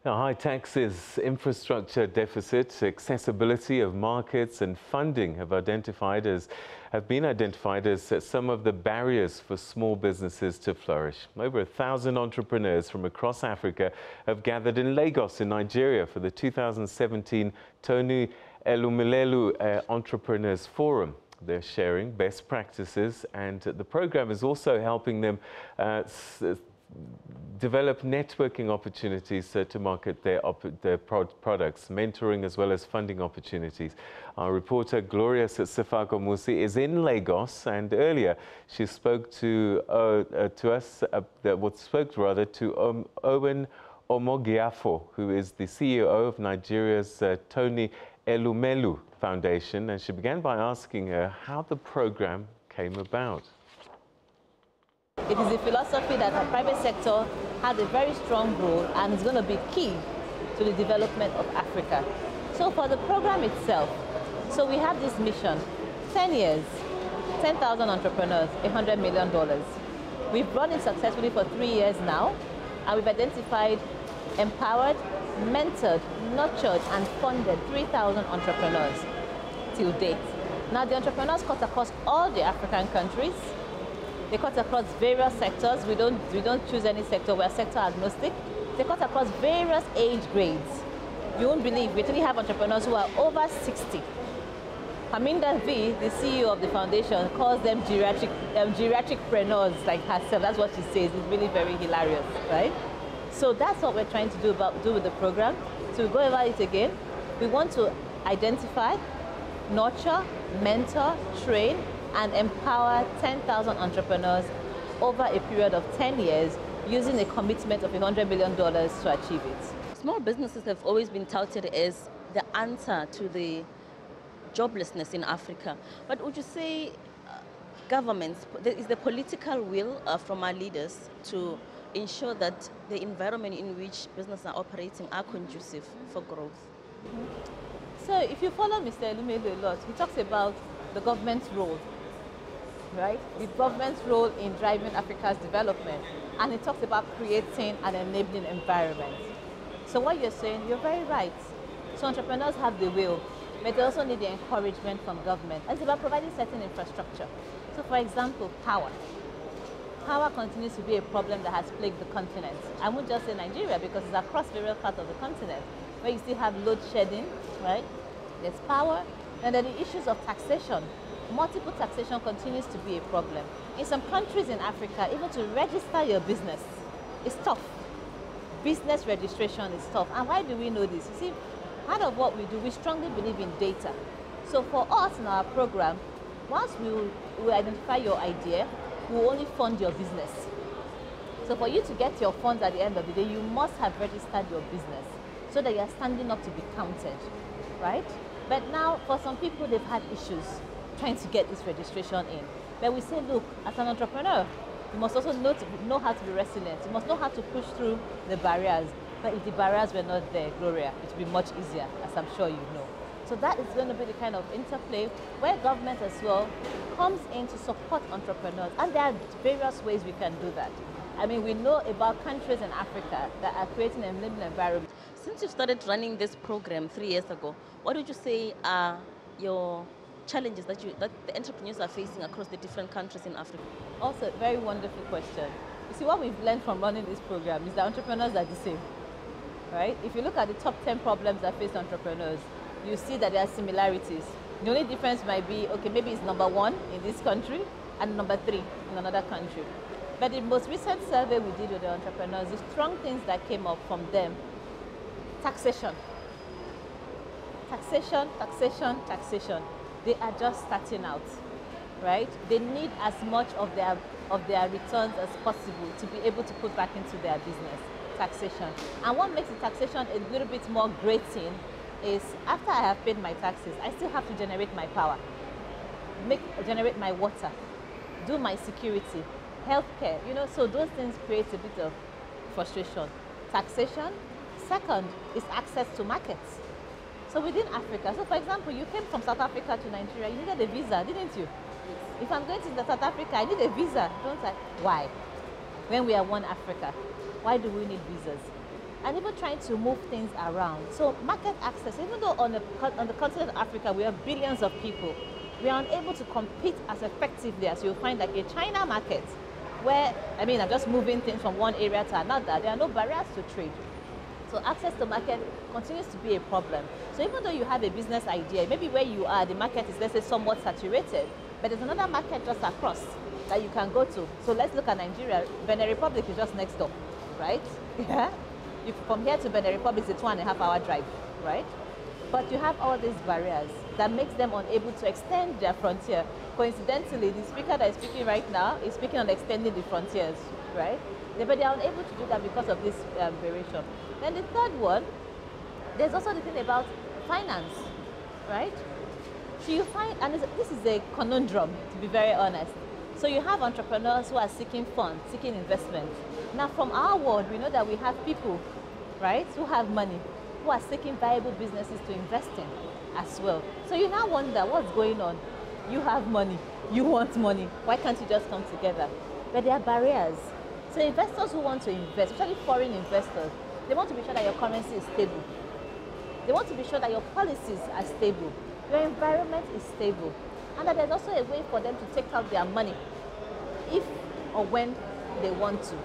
Now, high taxes, infrastructure deficit, accessibility of markets and funding have been identified as some of the barriers for small businesses to flourish. Over 1,000 entrepreneurs from across Africa have gathered in Lagos in Nigeria for the 2017 Toni Elumelu Entrepreneurs Forum. They're sharing best practices, and the program is also helping them develop networking opportunities to market their products, mentoring as well as funding opportunities. Our reporter Glorious Sefako-Musi is in Lagos, and earlier she spoke to Owen Omogiafo, who is the CEO of Nigeria's Toni Elumelu Foundation, and she began by asking her how the program came about. It is a philosophy that the private sector has a very strong role and is going to be key to the development of Africa. So for the program itself, so we have this mission, 10 years, 10,000 entrepreneurs, $100 million. We've run it successfully for 3 years now, and we've identified, empowered, mentored, nurtured, and funded 3,000 entrepreneurs till date. Now the entrepreneurs cut across all the African countries. They cut across various sectors. We don't choose any sector. We're sector agnostic. They cut across various age grades. You won't believe, we actually have entrepreneurs who are over 60. Aminda V, the CEO of the foundation, calls them geriatricpreneurs like herself. That's what she says. It's really very hilarious, right? So that's what we're trying to do with the program. So we'll go over it again. We want to identify, nurture, mentor, train, and empower 10,000 entrepreneurs over a period of 10 years using a commitment of $100 million to achieve it. Small businesses have always been touted as the answer to the joblessness in Africa. But would you say governments, there is the political will from our leaders to ensure that the environment in which businesses are operating are conducive for growth? So if you follow Mr. Elumelu a lot, he talks about the government's role, right? The government's role in driving Africa's development, and he talks about creating an enabling environment. So what you're saying, you're very right. So entrepreneurs have the will, but they also need the encouragement from government. And it's about providing certain infrastructure. So for example, power. Power continues to be a problem that has plagued the continent. I won't just say Nigeria, because it's across various parts of the continent, where you still have load shedding, right? There's power, and then the issues of taxation. Multiple taxation continues to be a problem. In some countries in Africa, even to register your business is tough. Business registration is tough. And why do we know this? You see, part of what we do, we strongly believe in data. So for us in our program, once we identify your idea, we will only fund your business. So for you to get your funds at the end of the day, you must have registered your business so that you're standing up to be counted, right? But now, for some people, they've had issues trying to get this registration in. But we say, look, as an entrepreneur, you must also know how to be resilient. You must know how to push through the barriers. But if the barriers were not there, Gloria, it would be much easier, as I'm sure you know. So that is going to be the kind of interplay where government as well comes in to support entrepreneurs. And there are various ways we can do that. I mean, we know about countries in Africa that are creating an enabling environment. Since you started running this program 3 years ago, what would you say are your challenges that the entrepreneurs are facing across the different countries in Africa? Also, a very wonderful question. You see, what we've learned from running this program is that entrepreneurs are the same, right? If you look at the top 10 problems that face entrepreneurs, you see that there are similarities. The only difference might be, okay, maybe it's number 1 in this country and number 3 in another country. But the most recent survey we did with the entrepreneurs, the strong things that came up from them: taxation. Taxation, taxation, taxation. They are just starting out, right? They need as much of their returns as possible to be able to put back into their business. Taxation. And what makes the taxation a little bit more grating is, after I have paid my taxes, I still have to generate my power, generate my water, do my security, healthcare, you know, so those things create a bit of frustration. Taxation. Second is access to markets. So within Africa, so for example, you came from South Africa to Nigeria, you needed a visa, didn't you? If I'm going to South Africa, I need a visa, don't I? Why? When we are one Africa, why do we need visas? and even trying to move things around. So market access, even though on the continent of Africa we have billions of people, we are unable to compete as effectively as you'll find like a China market, where, I mean, I'm just moving things from one area to another. There are no barriers to trade. So access to market continues to be a problem. So even though you have a business idea, maybe where you are, the market is, let's say, somewhat saturated, but there's another market just across that you can go to. So let's look at Nigeria. Benin Republic is just next door, right? Yeah. From here to Benin Republic, it's a 2.5-hour drive, right? But you have all these barriers that makes them unable to extend their frontier. Coincidentally, the speaker that is speaking right now is speaking on extending the frontiers, right? But they are unable to do that because of this variation. Then the third one, there's also the thing about finance, right? So you find, and this is a conundrum, to be very honest. So you have entrepreneurs who are seeking funds, seeking investment. Now from our world, we know that we have people, right, who have money, who are seeking viable businesses to invest in as well. So you now wonder what's going on. You have money, you want money, why can't you just come together? But there are barriers. So investors who want to invest, especially foreign investors, they want to be sure that your currency is stable. They want to be sure that your policies are stable, your environment is stable, and that there's also a way for them to take out their money if or when they want to.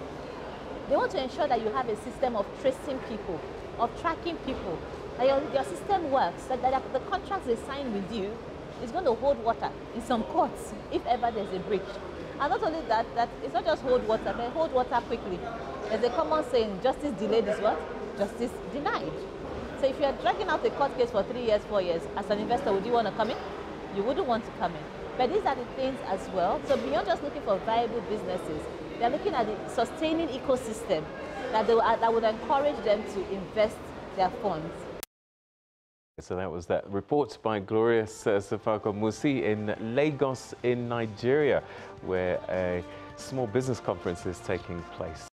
They want to ensure that you have a system of tracing people, of tracking people, that your system works, that the contracts they sign with you is going to hold water in some courts if ever there's a breach. And not only that, it's not just hold water, but hold water quickly. There's a common saying, justice delayed is what? Justice denied. So if you're dragging out a court case for 3 years, 4 years, as an investor, would you want to come in? You wouldn't want to come in. But these are the things as well. So beyond just looking for viable businesses, they're looking at the sustaining ecosystem that would encourage them to invest their funds. So that was that report by Glorious Sefako-Musi in Lagos in Nigeria, where a small business conference is taking place.